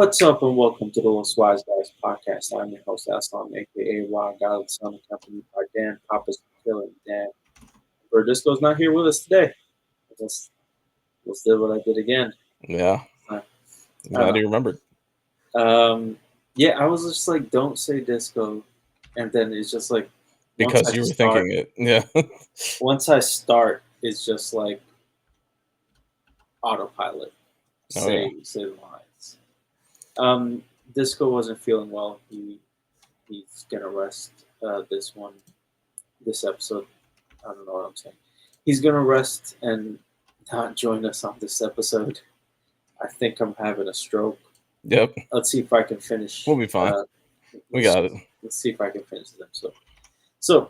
What's up, and welcome to the Los Wise Guys podcast. I'm your host, Eslam, aka Wild God, son, accompanied by Dan, Papa's Killer, and Dan. Verdisco's not here with us today. I just did what I did again. Yeah, Uh, glad you remembered. um, yeah, I was just like, don't say disco, and then it's just like, once I Because you were start, thinking it. Yeah. once I start, it's just like autopilot. Oh, yeah. Say the lines. Um, Disco wasn't feeling well. He's gonna rest this episode. I don't know what I'm saying. He's gonna rest and not join us on this episode. I think I'm having a stroke. Yep. Let's see if I can finish. We'll be fine. We Let's, got it. let's see if I can finish this episode. So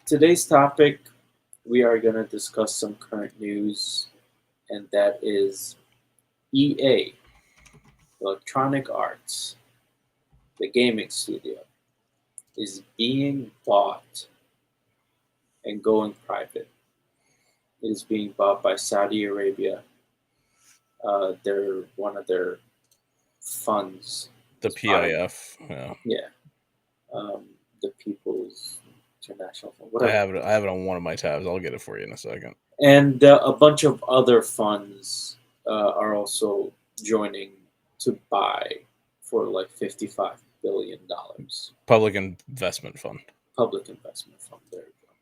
today's topic, we are gonna discuss some current news, and that is EA, Electronic Arts, the gaming studio, is being bought and going private. It is being bought by Saudi Arabia. They're one of their funds. The PIF. Yeah. Yeah, um, the People's International Fund, I whatever. have it on one of my tabs. I'll get it for you in a second. And a bunch of other funds are also joining to buy for like $55 billion. Public Investment Fund. Public investment fund. There you go.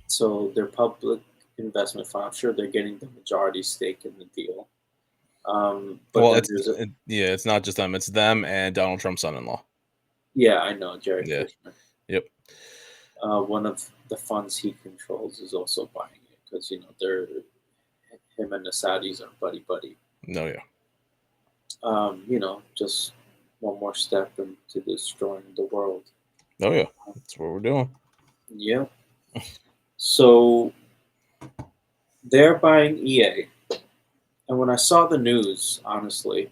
So their public investment fund. I'm sure they're getting the majority stake in the deal. But Well, then there's it's not just them. It's them and Donald Trump's son-in-law. yeah, I know, Jared Yeah. Kushner. Yep. One of the funds he controls is also buying it because they're him and the Saudis are buddy buddy. No, yeah. Just one more step into destroying the world. Oh, yeah. That's what we're doing. Yeah. So they're buying EA, and when I saw the news, honestly,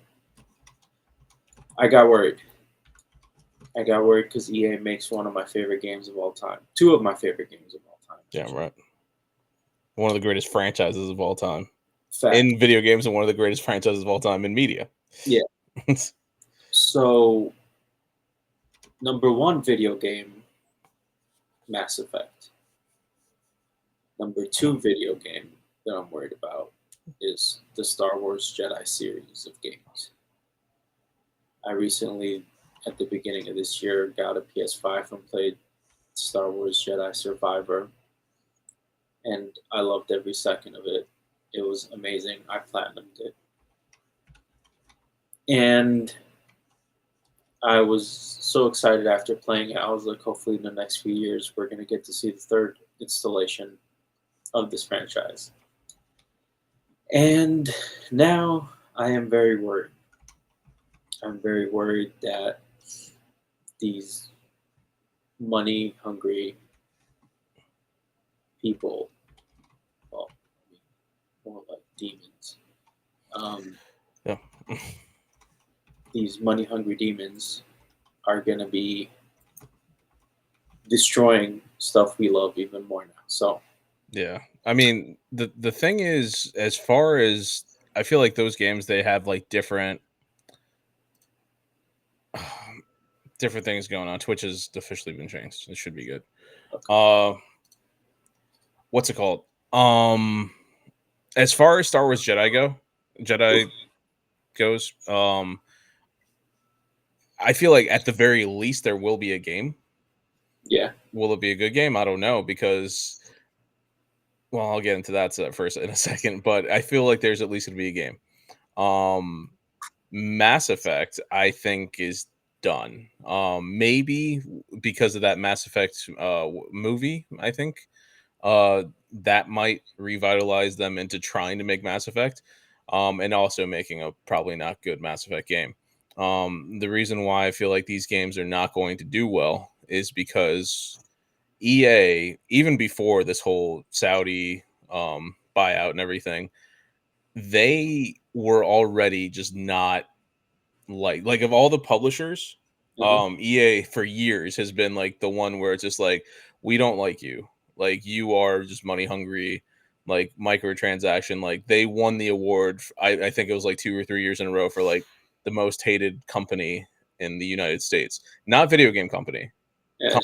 I got worried. I got worried because EA makes one of my favorite games of all time. Two of my favorite games of all time. Yeah, right. One of the greatest franchises of all time. Fact. In video games, and one of the greatest franchises of all time in media. Yeah. So, number one video game, Mass Effect. Number two video game that I'm worried about is the Star Wars Jedi series of games. I recently, at the beginning of this year, got a PS5 and played Star Wars Jedi Survivor, and I loved every second of it. It was amazing. I platinumed it. And I was so excited after playing it. I was like, hopefully in the next few years, we're going to get to see the third installation of this franchise. And now I am very worried. I'm very worried that these money-hungry people, well, more like demons, Yeah. these money-hungry demons are going to be destroying stuff we love even more now. So, Yeah. I mean, the thing is, as far as I feel like those games, they have like different things going on. Twitch has officially been changed. It should be good. What's it called? As far as Star Wars Jedi goes, I feel like at the very least there will be a game. yeah. Will it be a good game? I don't know, because, well, I'll get into that first in a second, but I feel like there's at least going to be a game. Mass Effect, I think, is done. Maybe because of that Mass Effect movie, I think that might revitalize them into trying to make Mass Effect, and also making a probably not good Mass Effect game. The reason why I feel like these games are not going to do well is because EA, even before this whole Saudi buyout and everything, they were already just not like of all the publishers, EA for years has been like the one where it's just like, we don't like you. Like, you are just money hungry, like microtransaction. Like, they won the award. I think it was like 2 or 3 years in a row for like the most hated company in the United States. Not video game company. Yeah.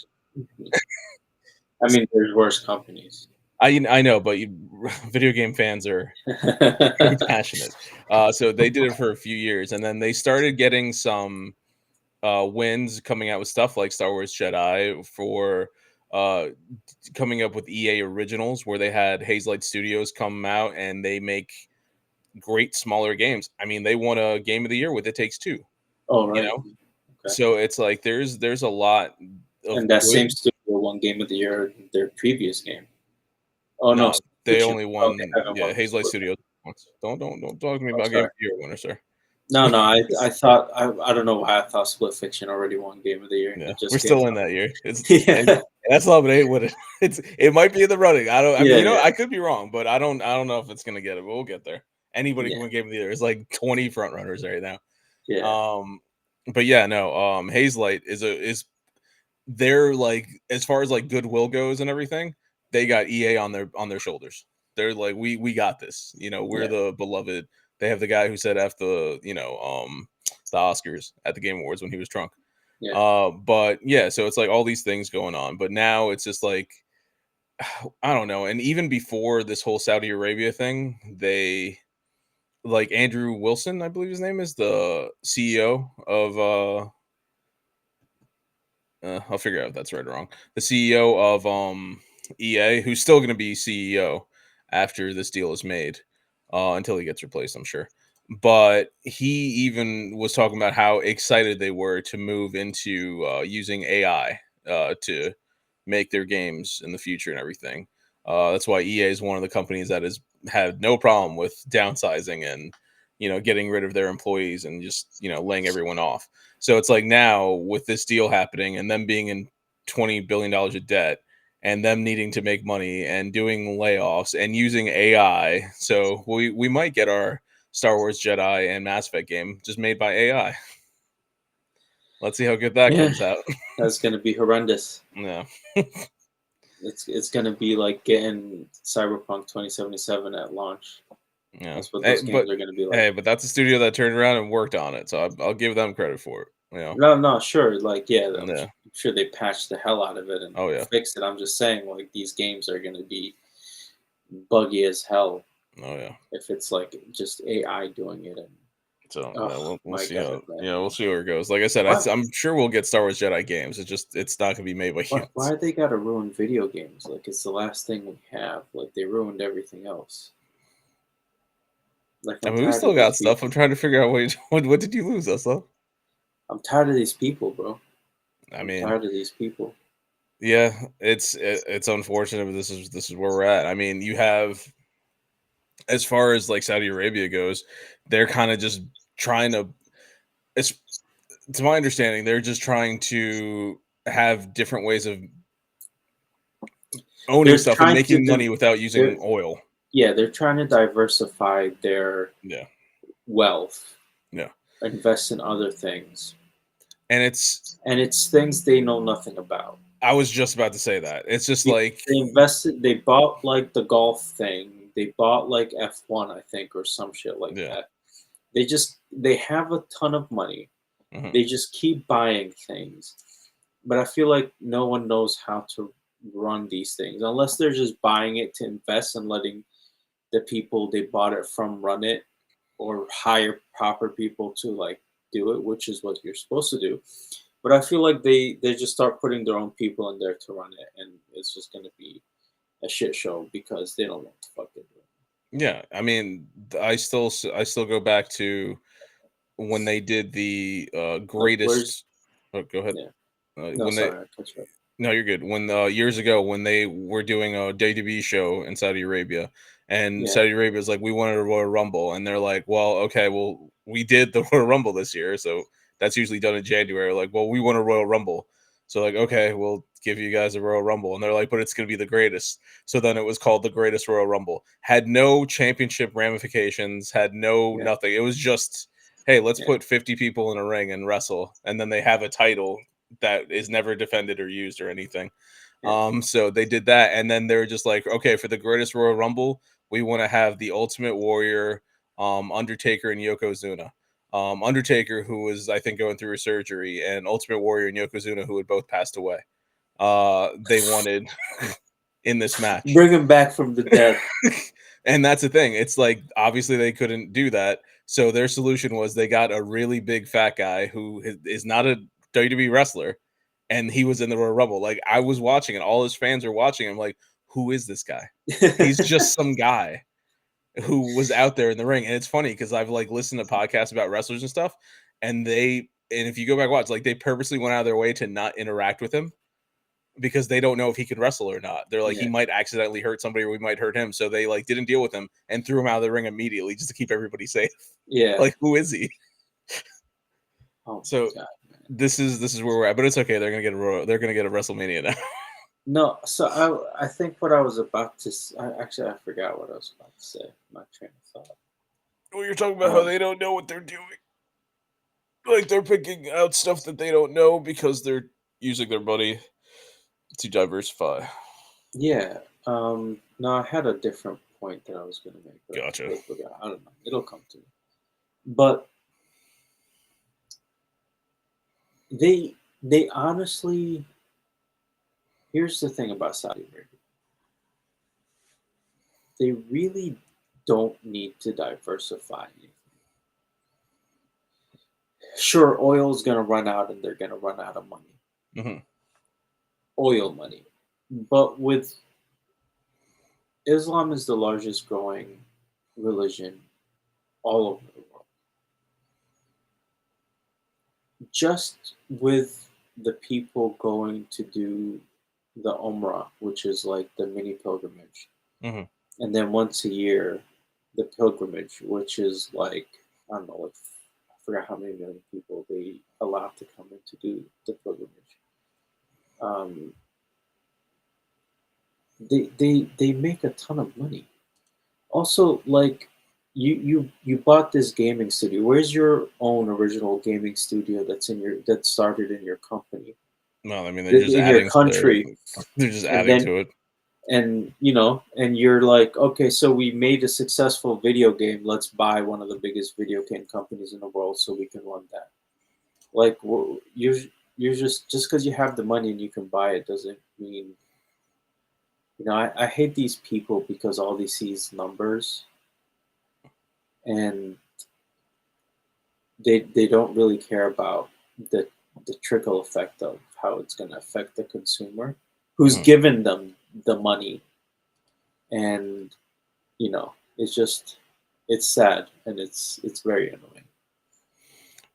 I mean, there's worse companies. I know, but video game fans are very passionate. So they did it for a few years, and then they started getting some wins coming out with stuff like Star Wars Jedi for uh, coming up with EA originals, where they had Hazelight Studios come out and they make great smaller games. I mean, they won a Game of the Year with It Takes Two. Oh, You right. know, Okay. so it's like there's a lot of And that good. same studio won Game of the Year in their previous game. Oh no, No, Split they Fiction. only Oh, they won. haven't Yeah, won for Hazelight Split Studios once. Don't talk to me Fiction. Oh, about Game sorry. of the Year winner, sir. No, no. I thought I don't know why I thought Split Fiction already won Game of the Year. Yeah, It we're just came still in out. that year. It's and Yeah, Eslam ain't with it. It might be in the running. I don't. I mean, yeah, yeah, I could be wrong, but I don't know if it's gonna get it. But we'll get there. Anybody yeah, can win Game of the Year. There's like 20 front runners right now. yeah, Um, but yeah, no. Hazelight is they're like, as far as like goodwill goes and everything, they got EA on their shoulders. They're like, we got this. We're yeah, the beloved. They have the guy who said F the the Oscars at the Game Awards when he was drunk. yeah. But yeah, so it's like all these things going on. But now it's just like, I don't know. And even before this whole Saudi Arabia thing, they like Andrew Wilson, I believe his name is, the CEO of I'll figure out if that's right or wrong. The CEO of EA, who's still going to be CEO after this deal is made, until he gets replaced, I'm sure. But he even was talking about how excited they were to move into using AI to make their games in the future and everything. That's why EA is one of the companies that has had no problem with downsizing and getting rid of their employees and just laying everyone off. So it's like now with this deal happening and them being in $20 billion of debt and them needing to make money and doing layoffs and using AI. So we might get our Star Wars Jedi and Mass Effect game just made by AI. Let's see how good that Yeah, comes out. that's gonna be horrendous. Yeah. It's gonna be like getting Cyberpunk 2077 at launch. Yeah. That's what Hey, those games but are gonna be like. hey, but that's a studio that turned around and worked on it. So I'll give them credit for it. No, no, sure. Like, yeah, Yeah. I'm sure they patched the hell out of it and Oh yeah. fixed it. I'm just saying, like, these games are gonna be buggy as hell Oh yeah. if it's like just AI doing it. And So yeah, oh we'll my see god, how man, we'll see where it goes. Like I said, what? I'm sure we'll get Star Wars Jedi games. It's not gonna be made by Why humans. they gotta ruin video games? Like, it's the last thing we have. Like, they ruined everything else. Like, I I'm mean, we tired still of these got stuff. I'm people. trying to figure out what did you lose us though? I'm tired of these people, bro. I I'm mean, tired of these people. yeah, it's unfortunate, but this is where we're at. I mean, you have, as far as like Saudi Arabia goes, they're kind of just trying to. It's to my understanding, they're just trying to have different ways of owning They're stuff and trying to making do. money without They're using oil. Yeah, they're trying to diversify their Yeah, wealth, yeah, invest in other things, and it's. and it's things they know nothing about. I was just about to say that. It's just Because like, they invested, they bought like the golf thing, they bought like F1, I think, or some shit like yeah, that. They have a ton of money. mhm. They just keep buying things, but I feel like no one knows how to run these things unless they're just buying it to invest and letting the people they bought it from run it, or hire proper people to like do it, which is what you're supposed to do. But I feel like they just start putting their own people in there to run it, and it's just gonna be a shit show because they don't know what the fuck they're doing. Yeah. I mean, I still go back to when they did the Like, where's greatest. Oh, go ahead. yeah? No, When they sorry, I cut you off. No, you're good. When years ago when they were doing a WWE show in Saudi Arabia, and Yeah, Saudi Arabia is like, we wanted a Royal Rumble, and they're like, well, okay, well, we did the Royal Rumble this year, so that's usually done in January. Like, well, we want a Royal Rumble, so like, okay, we'll give you guys a Royal Rumble, and they're like, but it's gonna be the greatest. So then it was called the Greatest Royal Rumble. Had no championship ramifications, had no yeah, nothing. It was just, hey, let's yeah, put 50 people in a ring and wrestle, and then they have a title that is never defended or used or anything. yeah, So they did that, and then they're just like, okay, for the greatest Royal Rumble, we want to have the Ultimate Warrior, Undertaker, and Yokozuna. Undertaker, who was I think going through a surgery, and Ultimate Warrior and Yokozuna, who had both passed away. They wanted in this match. Bring him back from the dead. And that's the thing. It's like obviously they couldn't do that. So their solution was they got a really big fat guy who is not a WWE wrestler, and he was in the Royal Rumble. Like I was watching and all his fans are watching. I'm like, who is this guy? He's just some guy who was out there in the ring. And it's funny because I've like listened to podcasts about wrestlers and stuff, and if you go back watch, like they purposely went out of their way to not interact with him because they don't know if he can wrestle or not. They're like, he might accidentally hurt somebody or we might hurt him. So they like didn't deal with him and threw him out of the ring immediately just to keep everybody safe. Yeah. Like, who is he? Oh so God, this is where we're at, but it's okay. They're gonna get a WrestleMania now. no. So I think what I was about to. Actually, I forgot what I was about to say. My train of thought. Well, you're talking about how they don't know what they're doing. Like they're picking out stuff that they don't know because they're using their money to diversify. Yeah. No, I had a different point that I was going to make. But Gotcha. I forgot. I don't know. It'll come to me. But they honestly. Here's the thing about Saudi Arabia. They really don't need to diversify anything. Sure, oil's going to run out and they're going to run out of money. Mm-hmm. Oil money. But with Islam is the largest growing religion all over the world. Just with the people going to do the Umrah, which is like the mini pilgrimage, Mm-hmm. and then once a year, the pilgrimage, which is like, I don't know, like I forgot how many million people they allow to come in to do the pilgrimage. They make a ton of money. Also, like you bought this gaming studio. Where's your own original gaming studio that started in your company, No, I mean they're just in your adding to country, they're just and adding then to it. and and you're like, okay, so we made a successful video game. Let's buy one of the biggest video game companies in the world so we can run that. Like you're just because you have the money and you can buy it doesn't mean. I hate these people because all they see is numbers, and they don't really care about the trickle effect of how it's going to affect the consumer who's given them the money. And it's sad, and it's very annoying.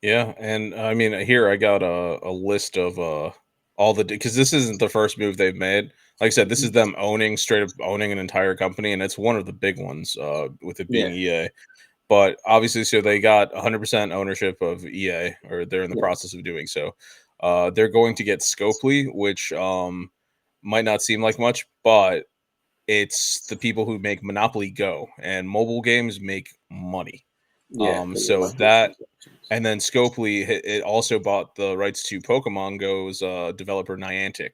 Yeah, and I mean here I got a list of all the because this isn't the first move they've made. Like I said, this is them straight up owning an entire company, and it's one of the big ones with it being Yeah, EA. But obviously, so they got 100% ownership of EA, or they're in the yes, process of doing so. They're going to get Scopely, which might not seem like much, but it's the people who make Monopoly Go, and mobile games make money. yeah, because of So that, microtransactions. and then Scopely, it also bought the rights to Pokemon Go's developer Niantic.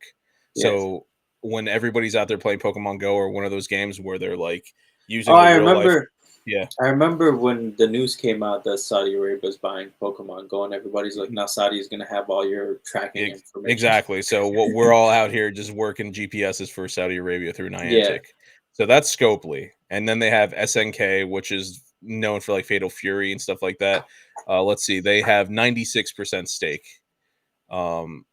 Yes. So when everybody's out there playing Pokemon Go or one of those games where they're like Oh, using the real life, yeah, I remember when the news came out that Saudi Arabia is buying Pokemon Go, and everybody's like, now Saudi is going to have all your tracking information. exactly. So what we're all out here just working GPSs for Saudi Arabia through Yeah. Niantic. So that's Scopely, and then they have SNK, which is known for like Fatal Fury and stuff like that. Let's see, they have 96% stake in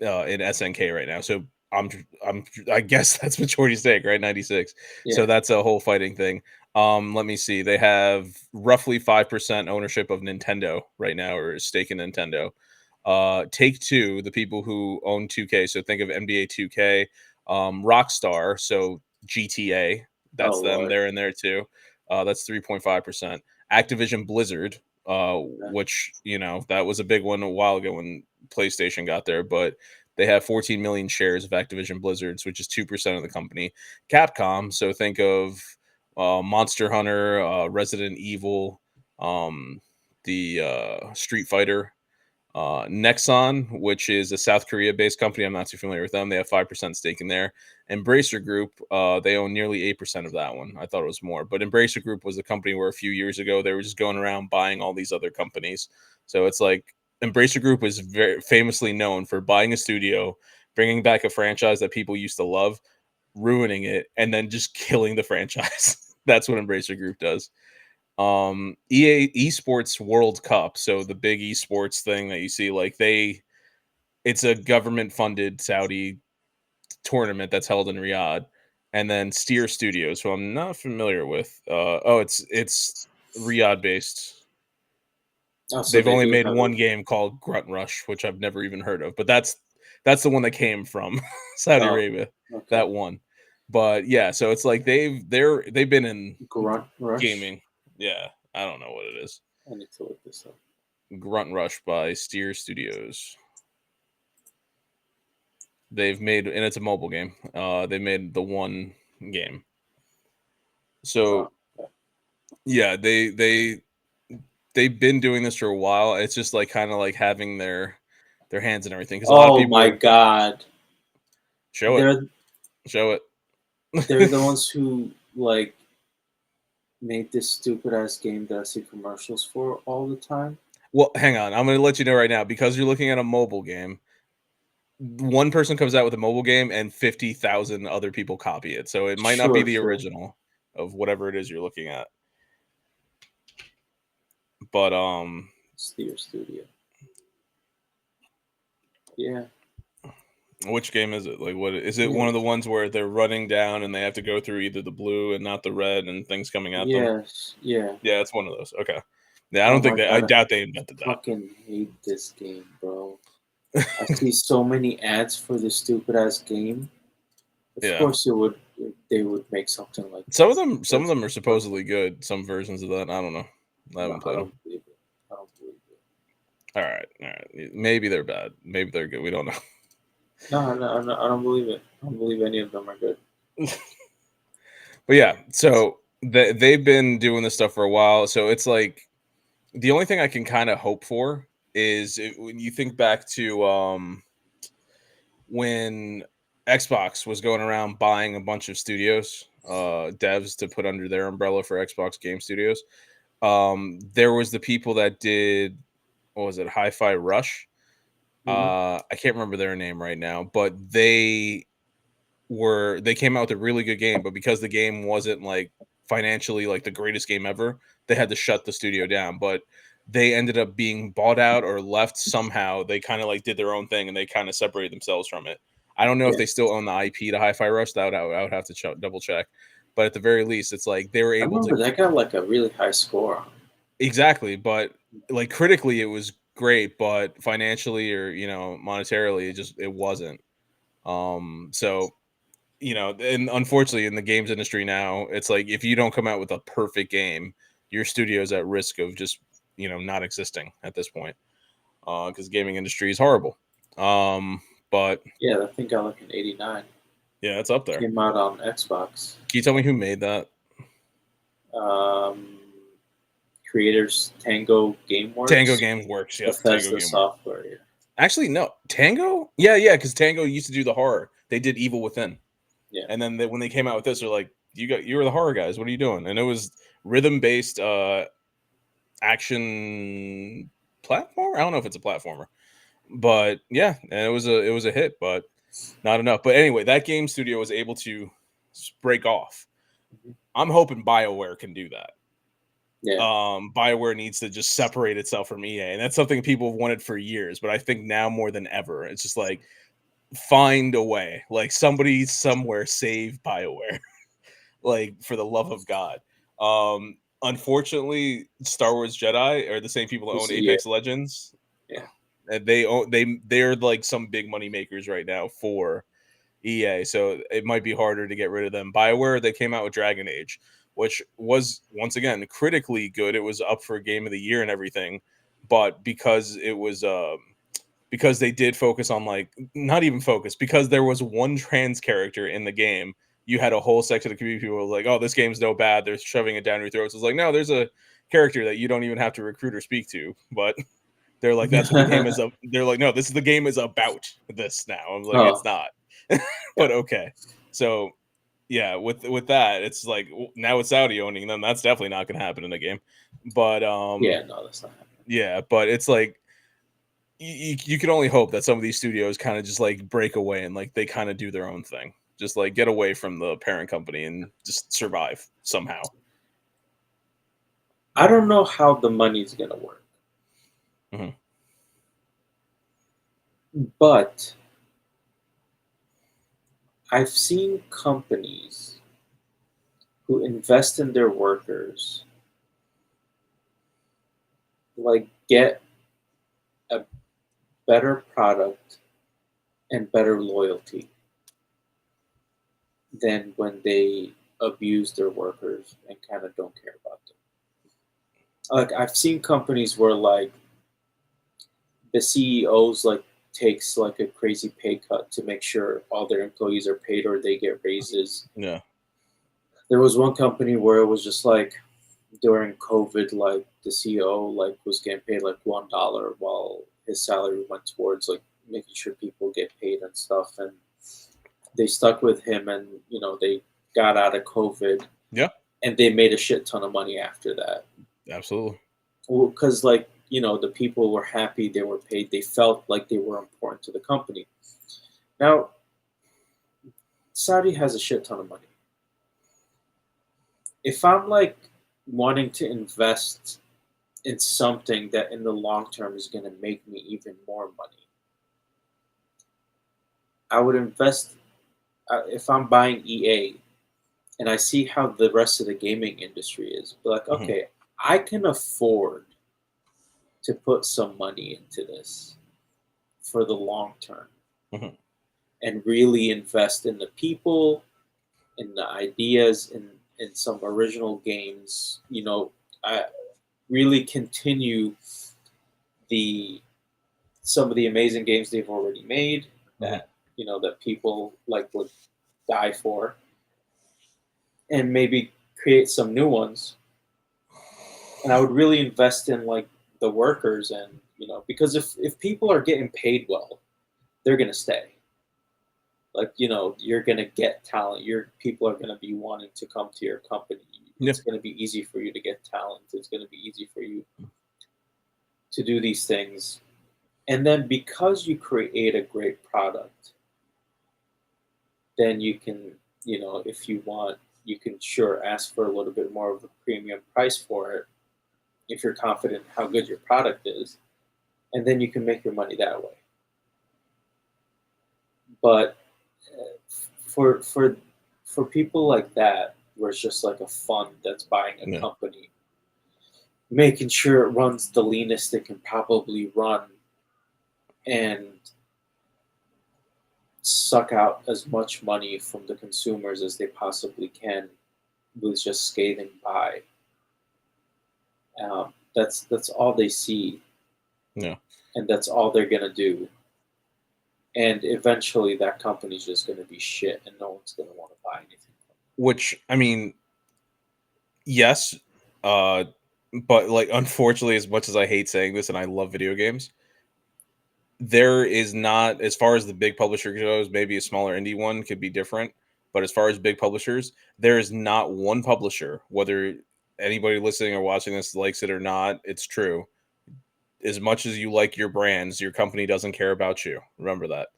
SNK right now. So I guess that's majority stake, right? 96. So Yeah. that's a whole fighting thing. Let me see. They have roughly 5% ownership of Nintendo right now, or stake in Nintendo. Take Two, the people who own 2K. So think of NBA 2K, Rockstar, so GTA. Oh That's them. Lord. They're in there too. That's 3.5%. Activision Blizzard, Yeah. which that was a big one a while ago when PlayStation got there, but they have 14 million shares of Activision Blizzards, which is 2% of the company. Capcom, so think of Monster Hunter, Resident Evil, the Street Fighter, Nexon, which is a South Korea-based company. I'm not too familiar with them. They have 5% stake in there. Embracer Group, they own nearly 8% of that one. I thought it was more, but Embracer Group was the company where a few years ago they were just going around buying all these other companies. So it's like Embracer Group is very famously known for buying a studio, bringing back a franchise that people used to love, ruining it, and then just killing the franchise. That's what Embracer Group does. EA Esports World Cup, so the big esports thing that you see, like it's a government funded Saudi tournament that's held in Riyadh, and then Steer Studios, who I'm not familiar with. It's Riyadh based. Oh, so They've they only do made have one game called Grunt Rush, which I've never even heard of, but that's the one that came from Saudi Oh, Arabia. okay. That one, but yeah, so it's like they've been in Grunt Rush. gaming. Yeah, I don't know what it is. I need to look this up. Grunt Rush by Steer Studios. They've made, and it's a mobile game. They made the one game. So Oh, yeah, they've been doing this for a while. It's just like kind of like having their hands and everything, because a lot of oh my people God! show it, They're show it. they're the ones who like made this stupid ass game that I see commercials for all the time. Well, hang on. I'm going to let you know right now, because you're looking at a mobile game. One person comes out with a mobile game and 50,000 other people copy it. So it might not be Sure, the sure. original of whatever it is you're looking at. But Steer Studio. Yeah. which game is it? Like, what is it? Yeah. One of the ones where they're running down and they have to go through either the blue and not the red, and things coming at them? Yes. Yeah. Yeah, it's one of those. Okay. Yeah, I Oh don't my think I God! doubt they invented I that. fucking hate this game, bro. I see so many ads for this stupid ass game. Of Yeah. course, they would make something like Some this. of them are supposedly good. Some versions of that, I don't know. I haven't No, I played them. don't believe it. I don't believe it. All right. Maybe they're bad. Maybe they're good. We don't know. No, no, no, I don't believe it. I don't believe any of them are good. But yeah, so they've been doing this stuff for a while. So it's like the only thing I can kind of hope for is when you think back to when Xbox was going around buying a bunch of studios, devs to put under their umbrella for Xbox Game Studios. There was the people that did, what was it, Hi-Fi Rush? Mhm. I can't remember their name right now, but they came out with a really good game, but because the game wasn't like financially like the greatest game ever, they had to shut the studio down. But they ended up being bought out or left somehow. They kind of like did their own thing and they kind of separated themselves from it. I don't know if Yeah. they still own the IP to Hi-Fi Rush. That I would have to double check. But at the very least, it's like they were I able to remember that got like a really high score on it. exactly. But like critically, it was great, but financially or monetarily, it wasn't. So and unfortunately in the games industry now, it's like if you don't come out with a perfect game, your studio's at risk of just not existing at this point, because gaming industry is horrible. But Yeah, that thing got like an 89. yeah, it's up there. Came out on Xbox. Can you tell me who made that? Um, Creators Tango Gameworks. Tango Games Works. Yeah, Tango Bethesda Game Works. Software. Yeah. Actually, no, Tango. Yeah, because Tango used to do the horror. They did Evil Within. Yeah. And then when they came out with this, they're like, you were the horror guys. What are you doing? And it was rhythm based action platform. I don't know if it's a platformer, but yeah, and it was a hit, but not enough. But anyway, that game studio was able to break off. Mhm. I'm hoping BioWare can do that. Yeah. BioWare needs to just separate itself from EA, and that's something people have wanted for years. But I think now more than ever, it's just like find a way, like somebody somewhere save BioWare, like for the love of God. Unfortunately, Star Wars Jedi are the same people that own Yeah. Apex Legends. Yeah. And they're like some big money makers right now for EA, so it might be harder to get rid of them. BioWare, they came out with Dragon Age, which was once again critically good. It was up for Game of the Year and everything, but because it was because they did focus on like not even focus, because there was one trans character in the game, you had a whole section of the community people were like, oh, this game's no bad, they're shoving it down your throats. It's like, no, there's a character that you don't even have to recruit or speak to, but they're like, that's what the game they're like, no, the game is about this now. I'm like, it's not. But okay. So yeah, with that, it's like now with Saudi owning them, that's definitely not going to happen in a game. But Yeah, no, that's not happening. yeah, but it's like you can only hope that some of these studios kind of just like break away and like they kind of do their own thing, just like get away from the parent company and just survive somehow. I don't know how the money's gonna work, Hmm. but I've seen companies who invest in their workers like get a better product and better loyalty than when they abuse their workers and kind of don't care about them. Like I've seen companies where like the CEOs like takes like a crazy pay cut to make sure all their employees are paid or they get raises. Yeah. There was one company where it was just like during COVID, like the CEO like was getting paid like $1 while his salary went towards like making sure people get paid and stuff. And they stuck with him, and they got out of COVID, Yeah. and they made a shit ton of money after that. Absolutely. Because like the people were happy, they were paid, they felt like they were important to the company. Now Saudi has a shit ton of money. If I'm like wanting to invest in something that in the long term is going to make me even more money, I would invest. If I'm buying EA and I see how the rest of the gaming industry is, be like, Hmm. okay, I can afford to put some money into this for the long term Hmm. and really invest in the people, in the ideas, in some original games. I really continue the some of the amazing games they've already made Hmm. that that people like would die for, and maybe create some new ones. And I would really invest in like the workers, and because if people are getting paid well, they're gonna stay. Like you're gonna get talent. Your people are gonna be wanting to come to your company. Yeah. It's gonna be easy for you to get talent. It's gonna be easy for you to do these things. And then because you create a great product, then you can, if you want, you can sure ask for a little bit more of a premium price for it if you're confident how good your product is, and then you can make your money that way. But for for for people like that, where it's just like a fund that's buying a Yeah. company, making sure it runs the leanest it can probably run, and suck out as much money from the consumers as they possibly can with just scathing by. That's all they see, Yeah. and that's all they're gonna do. And eventually, that company's just gonna be shit, and no one's gonna want to buy anything from Which I mean, yes, uh, but like unfortunately, as much as I hate saying this, and I love video games, there is not, as far as the big publisher goes, maybe a smaller indie one could be different. But as far as big publishers, there is not one publisher, whether anybody listening or watching this likes it or not, it's true. As much as you like your brands, your company doesn't care about you. Remember that.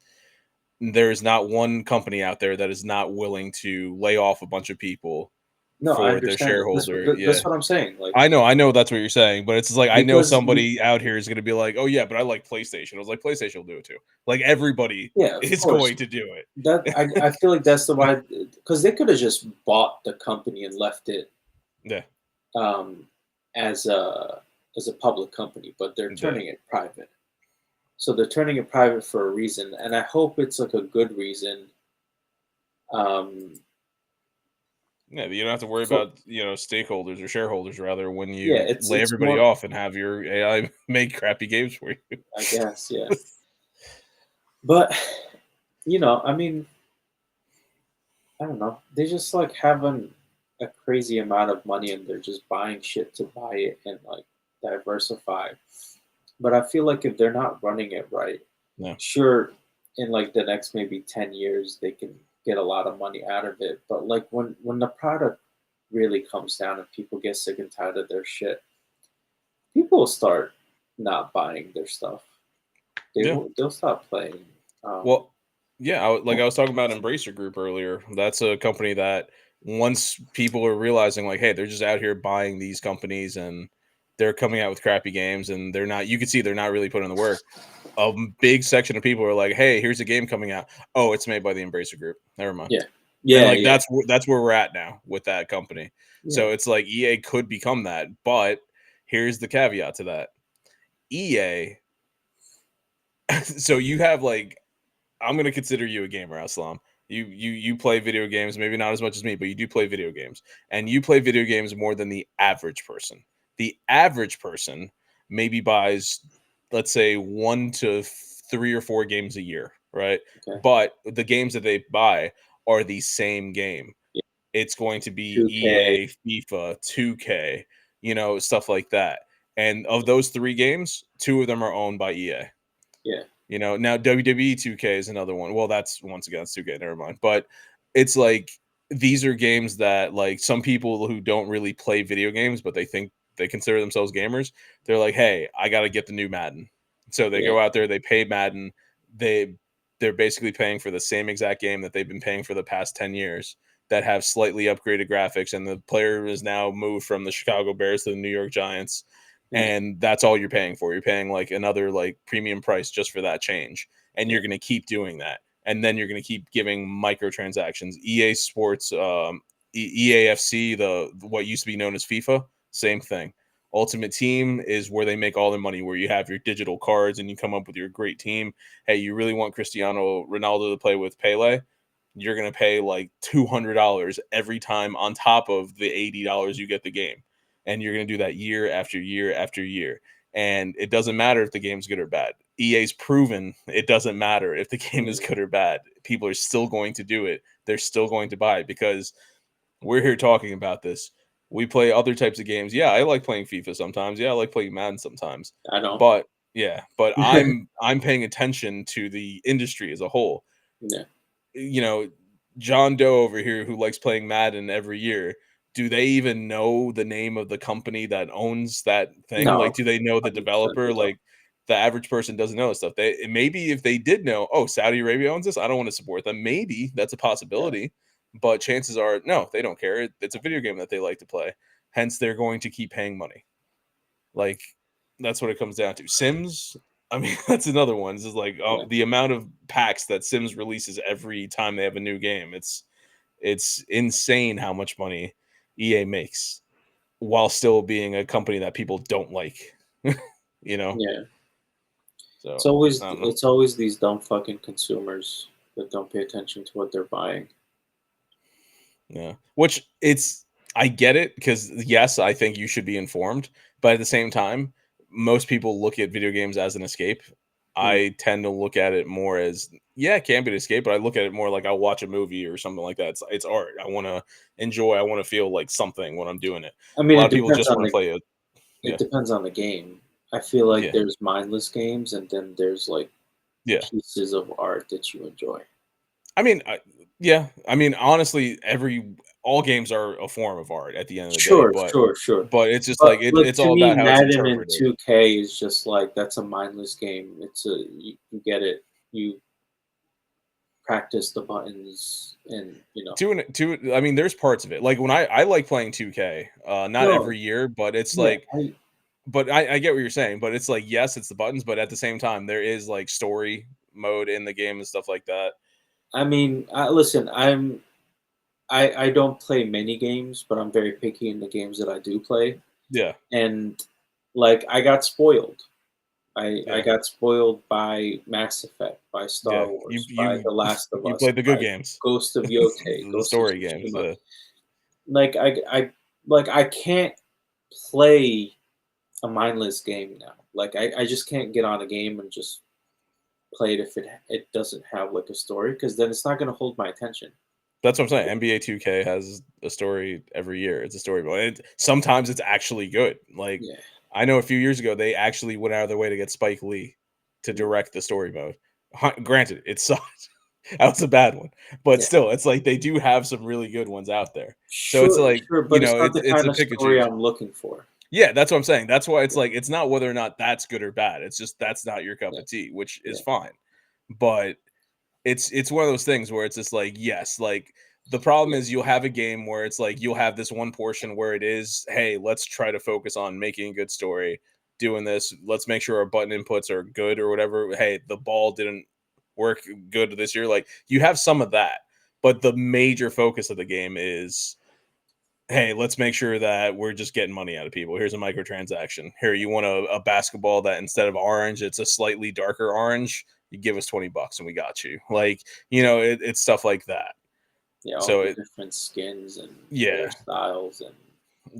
There is not one company out there that is not willing to lay off a bunch of people No, I for their understand that. shareholder. Yeah. That's what I'm saying. Like I know that's what you're saying, but it's just like I know because somebody out here is gonna be like, "Oh, yeah, but I like PlayStation." I was like, "PlayStation will do it too." Like, everybody yeah, of is course. going to do That it. I feel like that's the why, because they could have just bought the company and left it Yeah, um, as a public company, but they're yeah. turning it private. So they're turning it private for a reason, and I hope it's like a good reason. Um, Yeah, you don't have to worry for about, stakeholders or shareholders rather when Yeah, you lay it's everybody more. off and have your AI make crappy games for you. I guess, yeah. But I mean, I don't know. They just like having a crazy amount of money, and they're just buying shit to buy it and like diversify. But I feel like if they're not running it right, No. sure, in like the next maybe 10 years, they can get a lot of money out of it. But like when the product really comes down and people get sick and tired of their shit, people will start not buying their stuff. Yeah. They'll stop playing. Um, Well, yeah, like I was talking about Embracer Group earlier. That's a company that once people are realizing like, hey, they're just out here buying these companies and they're coming out with crappy games and they're not. You can see they're not really putting in the work. Big section of people are like, hey, here's a game coming out. Oh, it's made by the Embracer Group. Never mind. yeah, And yeah, like yeah, that's where we're at now with that company. yeah. So it's like EA could become that, but here's the caveat to that. EA. So you have like I'm gonna consider you a gamer, Aslam. You play video games, maybe not as much as me, but you do play video games, and you play video games more than the average person. The average person maybe buys, let's say, 1 to 3 or 4 games a year, right? Okay, But the games that they buy are the same game. yeah. It's going to be 2K. EA, FIFA, 2K, stuff like that. And of those 3 games, 2 of them are owned by EA. Yeah, Now WWE 2K is another one. Well, that's once again it's 2K, never mind. But it's like these are games that like some people who don't really play video games, but they think they consider themselves gamers, they're like, hey, I gotta get the new Madden. So they yeah, go out there, they pay Madden, they they're basically paying for the same exact game that they've been paying for the past 10 years that have slightly upgraded graphics, and the player is now moved from the Chicago Bears to the New York Giants, yeah, and that's all you're paying for. You're paying like another like premium price just for that change, and yeah, you're going to keep doing that, and then you're going to keep giving microtransactions. EA Sports, EAFC, the what used to be known as FIFA, same thing. Ultimate Team is where they make all their money, where you have your digital cards and you come up with your great team. Hey, you really want Cristiano Ronaldo to play with Pele? You're going to pay like $200 every time on top of the $80 you get the game. And you're going to do that year after year after year. And it doesn't matter if the game's good or bad. EA's proven it doesn't matter if the game is yeah, good or bad. People are still going to do it. They're still going to buy it because we're here talking about this. We play other types of games. Yeah, I like playing FIFA sometimes. Yeah, I like playing Madden sometimes. I don't. But yeah, but I'm paying attention to the industry as a whole. Yeah. you know, John Doe over here who likes playing Madden every year, do they even know the name of the company that owns that thing? No, Like, do they know the 100% they developer? don't. Like, the average person doesn't know this stuff. They maybe if they did know, oh, Saudi Arabia owns this, I don't want to support them. Maybe that's a Yeah, possibility, but chances are, no, they don't care. It's a video game that they like to play. Hence, they're going to keep paying money. Like that's what it comes down to. Sims, I mean, that's another one. This is like yeah, the amount of packs that Sims releases every time they have a new game. It's insane how much money EA makes while still being a company that people don't like. you know, yeah. so I don't know. It's always these dumb fucking consumers that don't pay attention to what they're buying. Yeah, which it's I get it because yes, I think you should be informed, but at the same time, most people look at video games as an escape. Mm. I tend to look at it more as yeah, it can be an escape, but I look at it more like I'll watch a movie or something like that. It's art. I want to enjoy. I want to feel like something when I'm doing it. I A mean, lot of people just want to play it. it Yeah, depends on the game. I feel like yeah, there's mindless games, and then there's like yeah. pieces of art that you enjoy. I mean, yeah. I mean, honestly, every all games are a form of art at the end of the day, Sure, sure, sure. but it's just But like like it's to all me, about how it's Madden and interpreted. 2K is just like that's a mindless game. You get it. You practice the buttons, and I mean, there's parts of it. Like when I like playing 2K, not no, every year, but it's yeah. like but I get what you're saying, but it's like yes, it's the buttons, but at the same time there is like story mode in the game and stuff like that. I mean, listen, I don't play many games, but I'm very picky in the games that I do play, Yeah. and like I got spoiled. I Yeah. got spoiled by Mass Effect, by Star Yeah. You Wars, by you The Last of you Us, played the good by games. Ghost of Yote, The Ghost of story games. Tsushima. Like I can't play a mindless game now. Like I just can't get on a game and just play it if it doesn't have like a story, because then it's not gonna hold my attention. That's what I'm saying. NBA 2K has a story every year. It's a story mode. Sometimes it's actually good. Like Yeah. I know a few years ago they actually went out of their way to get Spike Lee to Mm. direct the story mode. Granted, it sucked. That was a bad one. But Yeah. still, it's like they do have some really good ones out there. So it's Sure, like, sure, but it's not the it's kind a of pick and story choose. I'm looking for. Yeah, that's what I'm saying. That's why it's Yeah, like it's not whether or not that's good or bad. It's just that's not your cup yeah, of tea, which is yeah, fine. But it's one of those things where it's just like, yes, like the problem yeah. is you'll have a game where it's like you'll have this one portion where it is, hey, let's try to focus on making a good story, doing this. Let's make sure our button inputs are good or whatever. Hey, the ball didn't work good this year. Like you have some of that, but the major focus of the game is, hey, let's make sure that we're just getting money out of people. Here's a microtransaction. Here, you want a basketball that instead of orange, it's a slightly darker orange. You give us $20 and we got you. Like, it's stuff like that. Yeah, all So the it, different skins and yeah, hairstyles and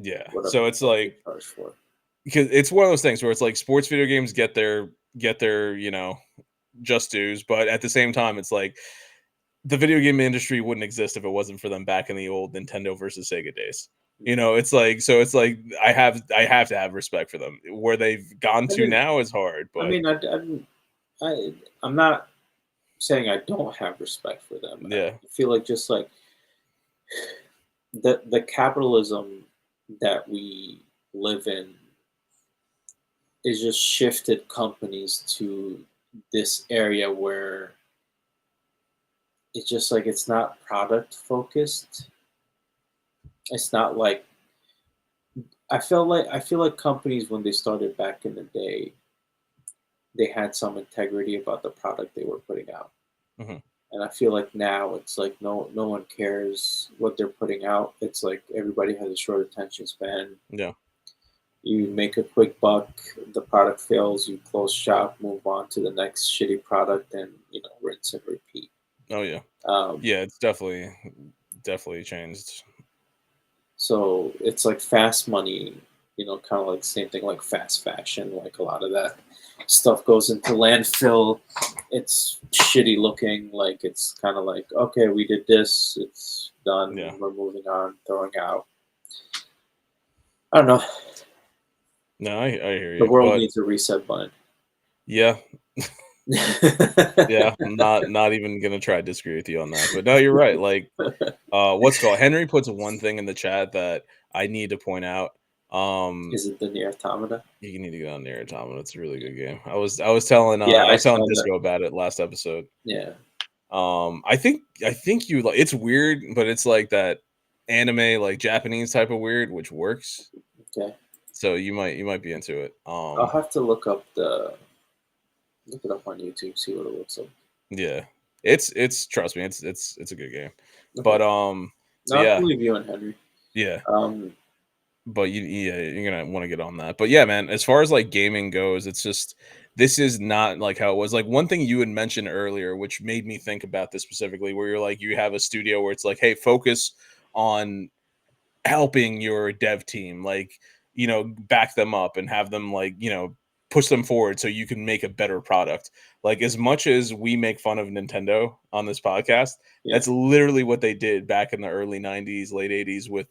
yeah. whatever So the it's fuck they like charge for. because it's one of those things where it's like sports video games get their just dues, but at the same time, it's like the video game industry wouldn't exist if it wasn't for them back in the old Nintendo versus Sega days. It's like so it's like I have to have respect for them. Where they've gone I to mean, now is hard, I but mean, I'm not saying I don't have respect for them. I yeah. feel like just like the capitalism that we live in is just shifted companies to this area where it's just like it's not product focused. It's not like I feel like companies when they started back in the day, they had some integrity about the product they were putting out. Mhm. And I feel like now it's like no one cares what they're putting out. It's like everybody has a short attention span. Yeah. You make a quick buck, the product fails, you close shop, move on to the next shitty product, and rinse and repeat. Oh yeah. Um, Yeah, it's definitely changed. so it's like fast money, kind of like same thing like fast fashion. Like a lot of that stuff goes into landfill. It's shitty looking. Like it's kind of like okay, we did this, it's done, Yeah. we're moving on, throwing out. I don't know. No, I hear The you. world But needs a reset button. yeah, yeah, I'm not even gonna try to disagree with you on that. But no, you're right. Like what's it called? Henry puts one thing in the chat that I need to point out. Is it the near automata? You need to get on Nier Automata. It's a really good game. Yeah, I I was telling saw that. Disco about it last episode. Yeah. I think you like it's weird, but it's like that anime, like Japanese type of weird, which works. Okay. So you might be into it. I'll have to look it up on YouTube, see what it looks like. Yeah. It's trust me, it's a good game. Okay. But No, but I yeah, believe you and Henry. yeah. Um, But yeah, you're gonna want to get on that. But yeah, man, as far as like gaming goes, it's just this is not like how it was. Like one thing you had mentioned earlier, which made me think about this specifically, where you're like you have a studio where it's like, hey, focus on helping your dev team, like back them up and have them like push them forward so you can make a better product. Like as much as we make fun of Nintendo on this podcast, yeah, that's literally what they did back in the early 90s late 80s with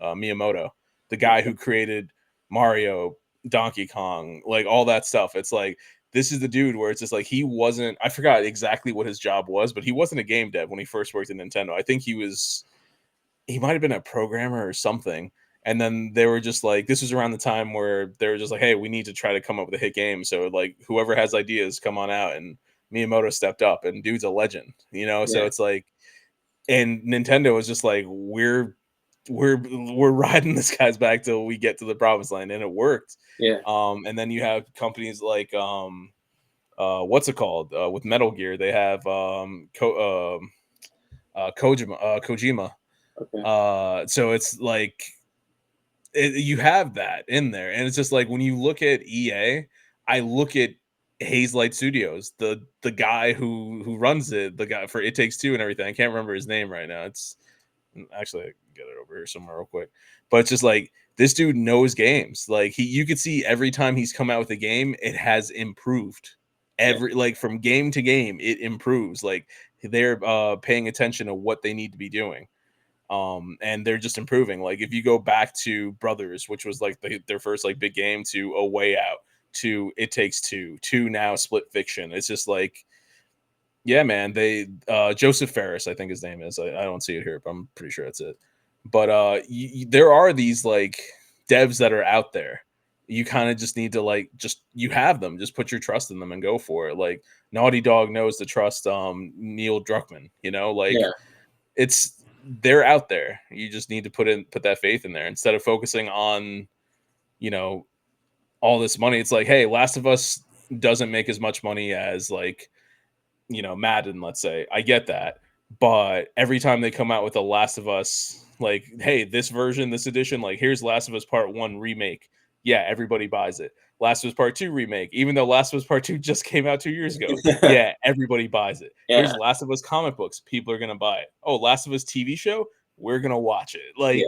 Miyamoto, the guy okay, who created Mario, Donkey Kong, like all that stuff. It's like this is the dude where it's just like he wasn't, I forgot exactly what his job was, but he wasn't a game dev when he first worked at Nintendo. I think he might have been a programmer or something. And then they were just like, this was around the time where they were just like, hey, we need to try to come up with a hit game. So like whoever has ideas, come on out. And Miyamoto stepped up and dude's a legend, So yeah, it's like, and Nintendo was just like, we're riding this guy's back till we get to the promised land. And it worked. yeah, And then you have companies like what's it called? With Metal Gear, they have Kojima. okay, So it's like you have that in there, and it's just like when you look at EA, I look at Haze Light Studios, the guy who runs it, the guy for It Takes Two and everything. I can't remember his name right now. It's actually I can get it over here somewhere real quick, but it's just like this dude knows games. Like you could see every time he's come out with a game, it has improved. yeah, Every like from game to game, it improves. Like they're paying attention to what they need to be doing, and they're just improving. Like if you go back to Brothers, which was like their first like big game, to A Way Out, to It Takes Two, to now Split Fiction, it's just like Yeah, man. They Joseph Ferris, I think his name is. I don't see it here, but I'm pretty sure that's it. But there are these like devs that are out there. You kind of just need to like just you have them. Just put your trust in them and go for it. Like Naughty Dog knows to trust Neil Druckmann. You know, like Yeah, it's they're out there. You just need to put that faith in there instead of focusing on you know all this money. It's like, hey, Last of Us doesn't make as much money as like Madden, let's say. I get that. But every time they come out with a Last of Us, like, hey, this version, this edition, like, here's Last of Us Part 1 remake. Yeah, everybody buys it. Last of Us Part 2 remake, even though Last of Us Part 2 just came out 2 years ago. Yeah, everybody buys it. yeah, Here's Last of Us comic books. People are going to buy it. Oh, Last of Us TV show? We're going to watch it. Like, yeah.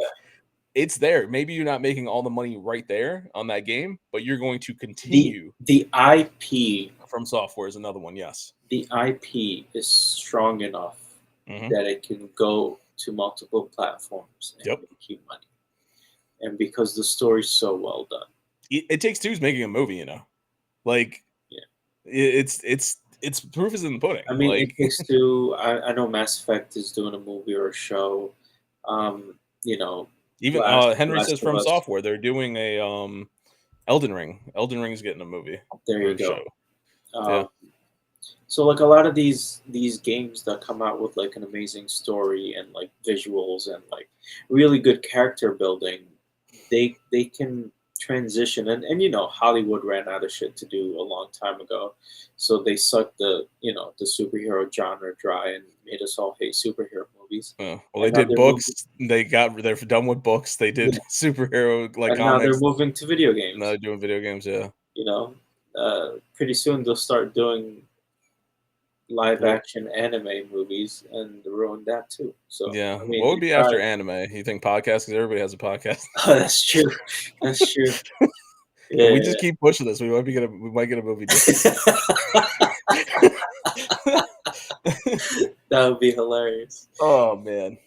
it's there. Maybe you're not making all the money right there on that game, but you're going to The continue the IP from software is another one. Yes. the IP is strong enough Hmm. that it can go to multiple platforms and Yep. make you money. And because the story's so well done. It Takes Two's making a movie, like Yeah. it's proof is in the pudding. I mean, Like It Takes Two. I know Mass Effect is doing a movie or a show. You know, even Henry Last says of from Us. software they're doing a Elden Ring. Elden Ring's getting a movie There or you a show. go. Yeah, Um, so like a lot of these games that come out with like an amazing story and like visuals and like really good character building, they can transition and Hollywood ran out of shit to do a long time ago, so they sucked the superhero genre dry and made us all hate superhero movies, yeah. Well, they and now did they're moving. books. They're done with books. They did Yeah, superhero like and now they're comics. moving to video Now they're games. doing video games. Yeah, You know, Pretty soon they'll start doing live well, action anime movies and ruin that too. So yeah. I What mean, would they be after tried. anime? You think podcast? Because everybody has a podcast. Oh, that's true. That's true. If we Yeah. just keep pushing this, we might get a movie deal. That would be hilarious. Oh man.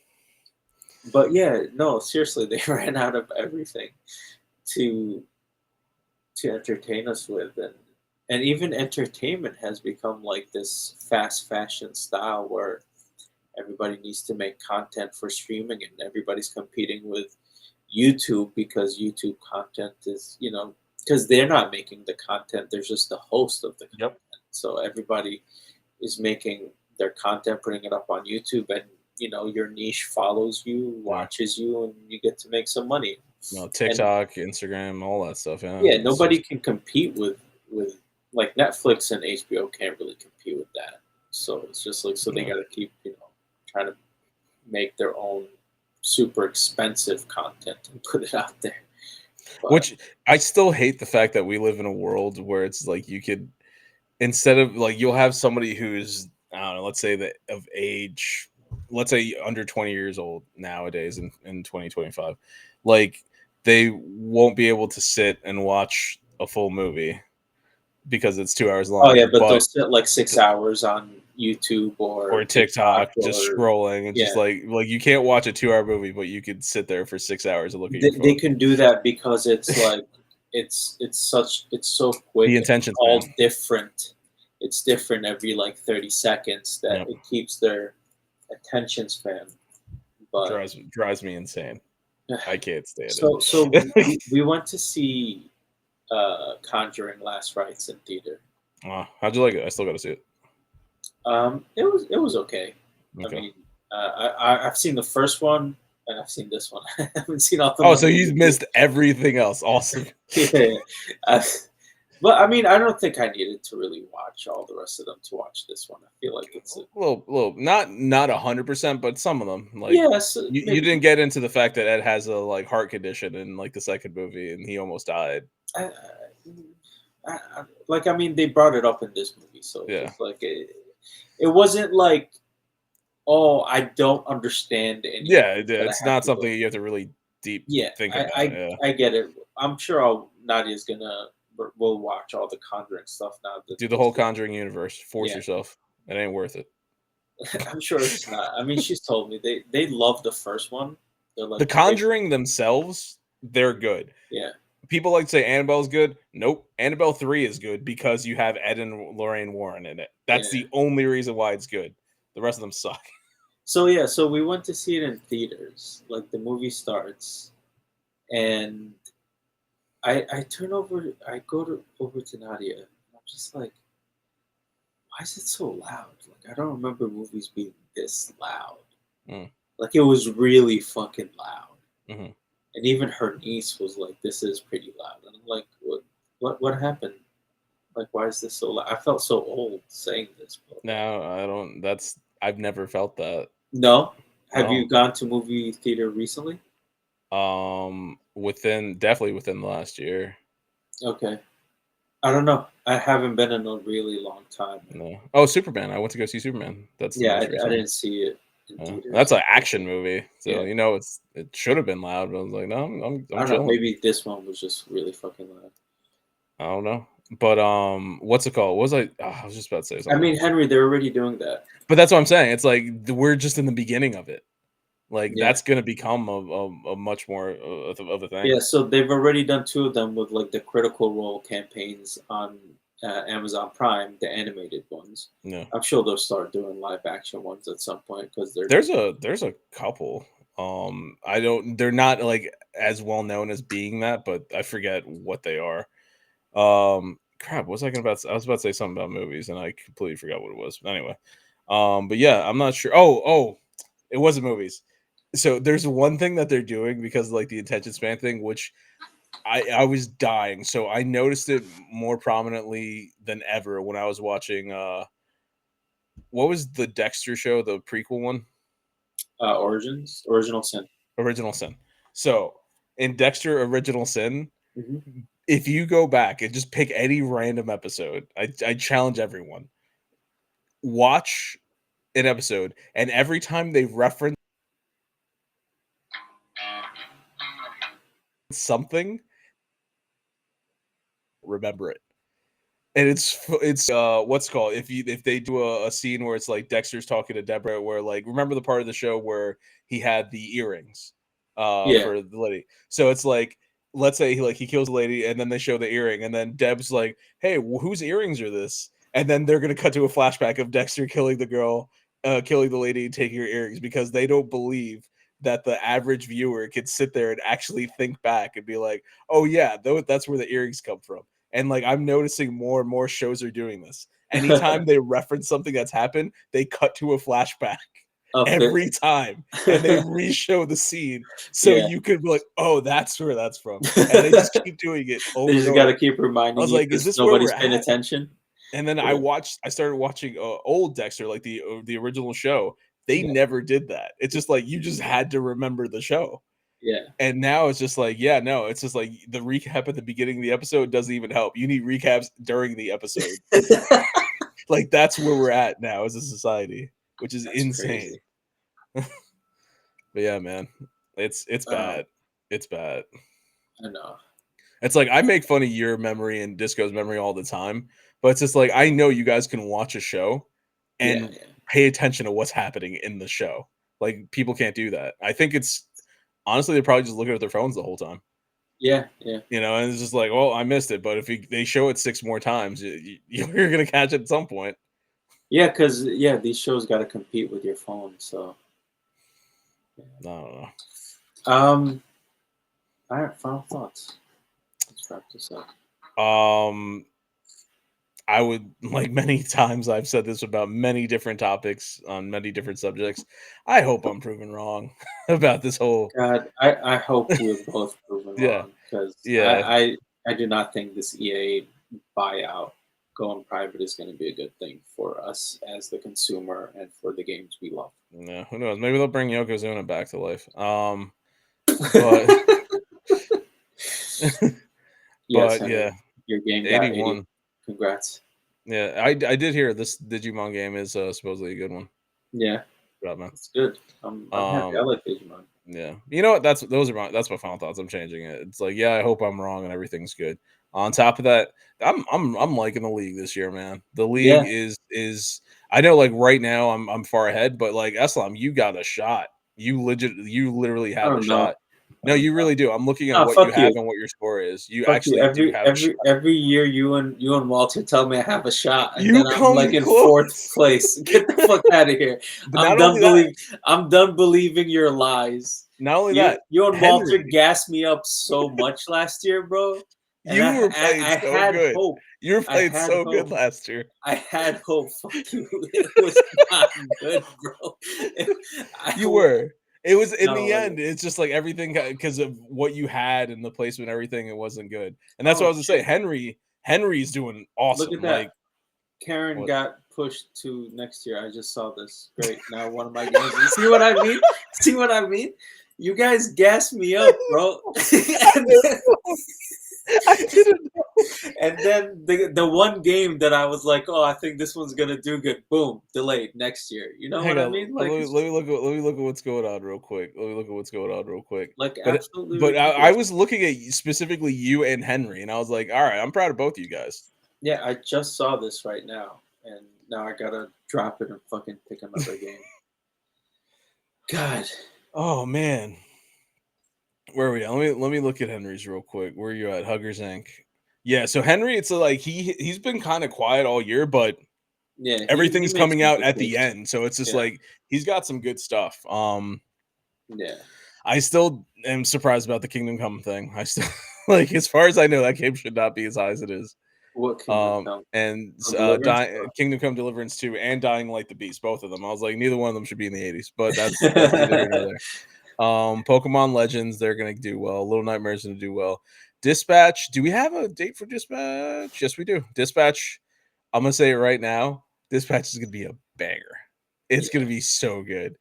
But yeah, no, seriously, they ran out of everything to entertain us with, and even entertainment has become like this fast fashion style where everybody needs to make content for streaming and everybody's competing with YouTube because YouTube content is, because they're not making the content, there's just the host of the Yep. content. So everybody is making their content, putting it up on YouTube, and your niche follows you, Yeah. watches you, and you get to make some money. No, And TikTok, Instagram, all that stuff. Yeah, yeah, it's nobody just can compete with like Netflix and HBO can't really compete with that. So it's just like, so they yeah. got to keep trying to make their own super expensive content and put it out there. But Which I still hate the fact that we live in a world where it's like you could instead of like you'll have somebody who's I don't know, let's say that of age, let's say under 20 years old nowadays in 2025, like they won't be able to sit and watch a full movie because it's 2 hours oh long. yeah, but they'll But sit like 6 hours on YouTube or or TikTok TikTok, just or scrolling and just yeah. like you can't watch a 2 hour movie, but you could sit there for 6 hours and look at your They phone. can do that because it's like it's so quick The and it's attention all span. different. It's different every like 30 seconds that Yep. it keeps their attention span. But Drives me insane. I can't stand so it. we went to see Conjuring Last Rites in theater. How'd you like it? I still got to see it. It was okay. I Okay. mean, I've seen the first one and I've seen this one. I haven't seen all the Oh, ones so in you between. missed everything else. Awesome. Yeah. Uh, but I mean, I don't think I needed to really watch all the rest of them to watch this one. I feel like it's Little, not 100%, but some of them. Like yes, you maybe. didn't get into the fact that Ed has a like heart condition in like the second movie, and he almost died. I, like I mean, they brought it up in this movie, so it's Yeah, just like it wasn't like, oh, I don't understand anything yeah. that I It's have not to go. something you have to really deep Yeah, think I, about. I Yeah, I get it. I'm sure Nadia's gonna will watch all the Conjuring stuff now that do the whole Conjuring universe. Force yeah. yourself. It ain't worth it. I'm sure it's not. I mean, she's told me they love the first one. They're like The the big Conjuring themselves, they're good. yeah. people like to say Annabelle's good. Nope. Annabelle 3 is good because you have Ed and Lorraine Warren in it. That's Yeah. the only reason why it's good. The rest of them suck. So yeah, so we went to see it in theaters. Like the movie starts, and I turn over, I go to over to Nadia, and I'm just like, why is it so loud? Like I don't remember movies being this loud. Mm, Like it was really fucking loud. mhm. And even her niece was like, "This is pretty loud." And I'm like, what happened? Like, why is this so loud? I felt so old saying this, but No, I don't. I've never felt that. no. Have you No. gone to movie theater recently? Definitely within the last year. Okay, I don't know. I haven't been in a really long time. No. Oh, Superman. I went to go see Superman. That's the Yeah, most I recent one. didn't see it in That's theaters, an action unfortunately. movie, so Yeah, it should have been loud. But I was like, no, I I'm don't know. chilling. Maybe this one was just really fucking loud. I don't know, but what's it called? What was I was just about to say I something, mean, Henry, they're already doing that. but that's what I'm saying. It's like we're just in the beginning of it. Like Yeah. that's gonna become a much more of a thing. Yeah, so they've already done two of them with like the Critical Role campaigns on Amazon Prime, the animated ones. Yeah, I'm sure they'll start doing live action ones at some point because they're there's a couple. I don't. They're not like as well known as being that, but I forget what they are. Crap, what was I gonna about? I was about to say something about movies, and I completely forgot what it was. Anyway, but yeah, I'm not sure. It wasn't movies. So there's one thing that they're doing because of, like the attention span thing, which I was dying. So I noticed it more prominently than ever when I was watching. What was the Dexter show, the prequel one? Origins, Original Sin. Original Sin. So in Dexter Original Sin, Hmm. if you go back and just pick any random episode, I challenge everyone watch an episode, and every time they reference something, remember it. And it's what's called if they do a scene where it's like Dexter's talking to Deborah, where like remember the part of the show where he had the earrings Yeah. for the lady. So it's like let's say he kills the lady and then they show the earring and then Deb's like, hey, whose earrings are this? And then they're gonna cut to a flashback of Dexter killing the girl, killing the lady and taking her earrings because they don't believe that the average viewer could sit there and actually think back and be like, oh yeah, that's where the earrings come from. And like I'm noticing more and more shows are doing this. Anytime they reference something that's happened, they cut to a flashback Of it. every time and they re-show the scene so Yeah. you could be like, oh, that's where that's from. And they just keep doing it They over and just got to over. keep I reminding was you like, is because this where we're nobody's paying at? attention. And then Yeah. I started watching old Dexter, like the original show. They Yeah. never did that. It's just like you just had to remember the show. Yeah. And now it's just like, yeah, no, it's just like the recap at the beginning of the episode doesn't even help. You need recaps during the episode. Like that's where we're at now as a society, which is That's insane. crazy. But yeah, man, it's Um, bad. It's bad. I know. It's like I make fun of your memory and Disco's memory all the time, but it's just like I know you guys can watch a show Yeah. and Yeah. pay attention to what's happening in the show. Like people can't do that. I think it's honestly they're probably just looking at their phones the whole time. Yeah. Yeah. And it's just like, well, I missed it, but if they show it 6 more times, you're gonna catch it at some point. Yeah. Because yeah, these shows got to compete with your phone. So. Yeah. I don't know. Um. All right. Final thoughts. Let's wrap this up. Um, I would like many times I've said this about many different topics on many different subjects. I hope I'm proven wrong about this whole. God, I hope we're both proven Yeah, wrong because yeah, I do not think this EA buyout going private is going to be a good thing for us as the consumer and for the games we love. yeah. Who knows? Maybe they'll bring Yokozuna back to life. But Yes, but Henry, yeah, your game got 80. 81. Congrats. Yeah, I did hear this Digimon game is supposedly a good one. Yeah, Good job, man. it's good. I'm happy. I Um, like Digimon. Yeah. You know what? That's my final thoughts. I'm changing it. It's like, yeah, I hope I'm wrong and everything's good. On top of that, I'm liking the league this year, man. The league Yeah, is I know like right now I'm far ahead, but like Eslam, you got a shot. You literally I have a don't know. shot. No, you really do. I'm looking at No, what you fuck have you. and what your score is. You Fuck you. actually do have a shot. Every year, you and Walter tell me I have a shot, and You then I'm like come in close. 4th place. Get the fuck out of here. But not only that, I'm done believing your lies. not only that, You and Walter Henry, gassed me up so much last year, bro. And you were playing I so had good. hope. You were I playing had so good hope. last year. I had hope. Fuck you. It was not good, bro. You were. It was in No, the it wasn't. end. It's just like everything because of what you had and the placement, everything. It wasn't good, and that's what I Oh was gonna say. shit! Henry's doing Look at awesome. that. Like Karen what? got pushed to next year. I just saw this. Great. Now one of my games. You see what I mean? See what I mean? You guys gassed me up, bro. I didn't know. And then the one game that I was like, oh, I think this one's gonna do good. Boom, delayed next year. You know Hang what I on. mean? Let Like, me, let me look. Let me look at what's going on real quick. Let me look at what's going on real quick. like But absolutely but I ridiculous. was looking at specifically you and Henry, and I was like, all right, I'm proud of both of you guys. Yeah, I just saw this right now, and now I gotta drop it and fucking pick another game. God. Oh man. Where are we at? Let me look at Henry's real quick. Where are you at? Huggers Inc. Yeah, so Henry, it's like he's been kind of quiet all year, but Yeah, he everything's makes coming some out good at the games. end. So it's just Yeah. like he's got some good stuff. Yeah. I still am surprised about the Kingdom Come thing. I still like as far as I know, that game should not be as high as it is. What Kingdom Come? And Oh, Deliverance? Kingdom Come Deliverance 2 and Dying Like the Beast, both of them. I was like, neither one of them should be in the 80s, but that's neither here nor there. Pokemon Legends, they're gonna do well. Little Nightmares gonna do well. Dispatch, do we have a date for Dispatch? Yes, we do. Dispatch, I'm gonna say it right now. Dispatch is gonna be a banger. It's gonna be so good.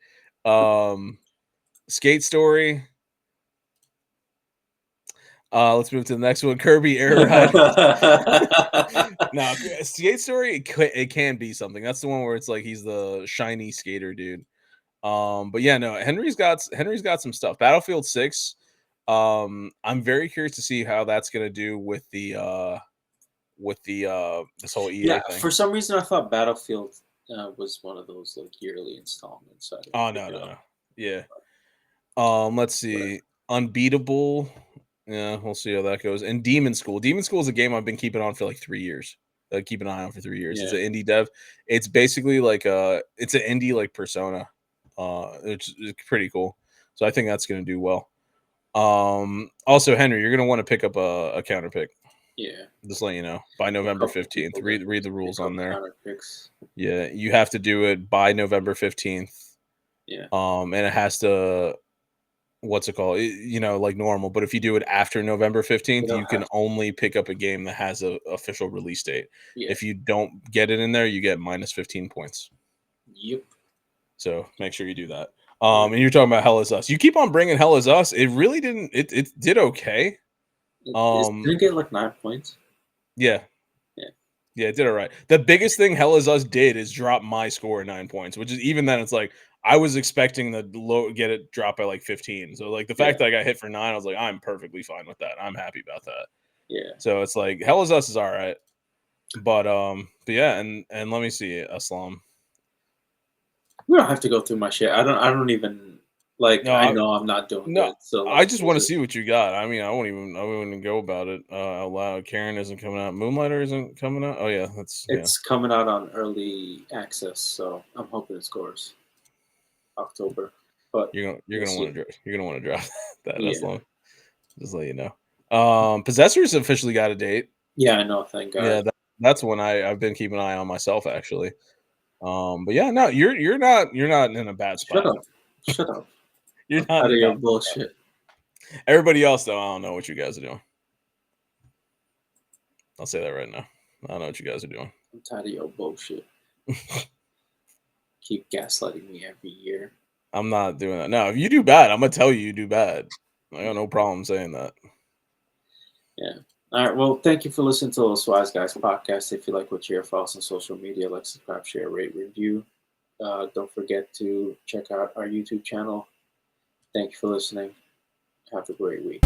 Skate Story. Let's move to the next one. Kirby Air Ride. No, Skate Story, it can be something. That's the one where it's like he's the shiny skater dude. But yeah, no, Henry's got some stuff. Battlefield 6. I'm very curious to see how that's gonna do with the this whole EA thing. For some reason I thought Battlefield was one of those like yearly installments. Oh no. Yeah. Let's see. Unbeatable. Yeah, we'll see how that goes. And Demon School. Demon School is a game I've been keeping on for like 3 years. Keep an eye on for 3 years. It's an indie dev. It's basically like it's an indie like Persona. It's pretty cool. So I think that's gonna do well. Also, Henry, you're gonna want to pick up a counter pick. Yeah. Just let you know by November 15th. Read the rules on there. Picks. Yeah, you have to do it by November 15th. Yeah. And it has to what's it called? You know, like normal. But if you do it after November 15th, you can only pick up a game that has a official release date. Yeah. If you don't get it in there, you get minus 15 points. Yep. So make sure you do that. And you're talking about Hell Is Us. You keep on bringing Hell Is Us. It really didn't. It did okay. Did it get like 9 points? Yeah. Yeah, it did all right. The biggest thing Hell Is Us did is drop my score 9 points, which is even then it's like I was expecting the get it drop by like 15. So like the fact that I got hit for 9, I was like, I'm perfectly fine with that. I'm happy about that. Yeah. So it's like Hell Is Us is all right. But yeah, and let me see, Eslam. We don't have to go through my shit. I don't even like. No, I know I'm not doing good. So I just want to see what you got. I mean, I wouldn't go about it out loud. Karen isn't coming out. Moonlighter isn't coming out. Oh yeah, it's coming out on early access, so I'm hoping it scores October. But you're gonna want to drop that. Yeah. Eslam. Just let you know. Possessors officially got a date. Yeah, I know. Thank God. Yeah, that's one I've been keeping an eye on myself actually. But yeah, no, you're not in a bad spot. Shut up. You're not out of in a your bad bullshit. spot. Everybody else though, I don't know what you guys are doing. I'll say that right now. I don't know what you guys are doing. I'm tired of your bullshit. Keep gaslighting me every year. I'm not doing that. No, if you do bad, I'm gonna tell you do bad. I got no problem saying that. Yeah. All right. Well, thank you for listening to Those Wise Guys podcast. If you like what you hear, follow us on social media, like, subscribe, share, rate, review. Don't forget to check out our YouTube channel. Thank you for listening. Have a great week.